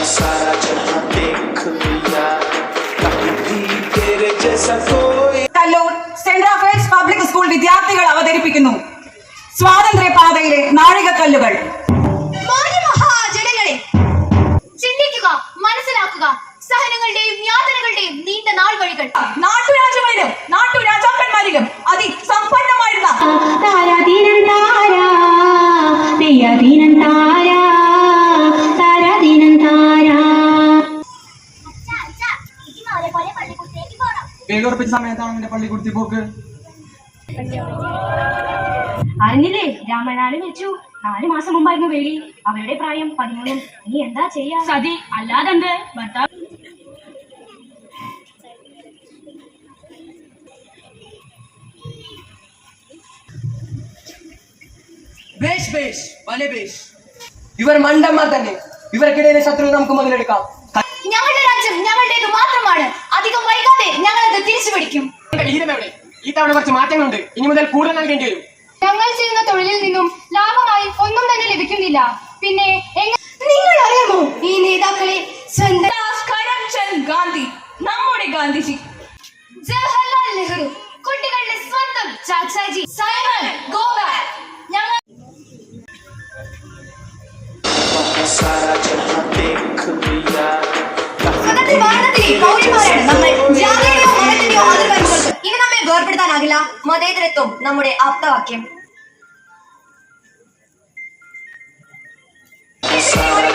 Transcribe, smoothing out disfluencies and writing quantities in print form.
सारा जहां देख लिया कहीं भी तेरे जैसा कोई Kallur saint Raphael's public school വിദ്യാർത്ഥികൾ അവതരിപ്പിക്കുന്നു സ്വാതന്ത്ര്യ പാതയിലെ നാഴികക്കല്ലുകൾ. മഹാജനങ്ങളെ, ചിന്തിക്കുക, മനസ്സിലാക്കുക സഹനങ്ങളുടെയും യാതനകളുടെയും നീണ്ട നാൾ വഴികൾ. നാട്ടുരാജ്യങ്ങളിലും നാട്ടുരാജാക്കന്മാരിലും അതിസമ്പന്നമായിരുന്ന പേരുറപ്പിച്ച സമയത്താണ് നിന്റെ പള്ളിക്കുടുത്തി പോക്ക്. അറിഞ്ഞില്ലേ, രാമനാണ് വെച്ചു 4 മാസം മുമ്പായിരുന്നു വേലി. അവരുടെ പ്രായം 13. നീ എന്താ ചെയ്യാ? സതി അല്ലാതെന്ത്? ഭർത്താവ് ഇവർ മണ്ടന്മാർ തന്നെ. ഇവർക്കിടയിലെ ശത്രു നമുക്ക് മുതലെടുക്കാം. ഞങ്ങളുടെ രാജ്യം ഞങ്ങളുടേത് മാത്രമാണ്. അധികം വൈകാതെ ഞങ്ങളത് തിരിച്ചു പിടിക്കും. ഈ തവണ കുറച്ച് മാറ്റങ്ങളുണ്ട്. ഇനി മുതൽ കൂടുതൽ നൽകേണ്ടി വരും. ഞങ്ങൾ ചെയ്യുന്ന തൊഴിലിൽ നിന്നും ലാഭമായി ഒന്നും തന്നെ ലഭിക്കുന്നില്ല. പിന്നെ നിങ്ങൾ അറിയാമോ ഈ നേതാക്കളെ? കരംചന്ദ് ഗാന്ധി, നമ്മുടെ ഗാന്ധിജി, ജവഹർലാൽ നെഹ്റു, കുട്ടികളുടെ സ്വന്തം ചാച്ചാജി, സൈമൺ ഗോവാൻ. ഞങ്ങൾ सारा जहां देख लिया സ്വതന്ത്ര ഭാരതത്തിലെ പൗരന്മാരാണ് നമ്മൾ. ജാതിയുടെയോ മതത്തിന്റെയോ അതിർവരമ്പുകൾക്ക് ഇനി നമ്മെ വേർപെടുത്താനാകില്ല. മതേതരത്വം നമ്മുടെ ആപ്തവാക്യം. सारा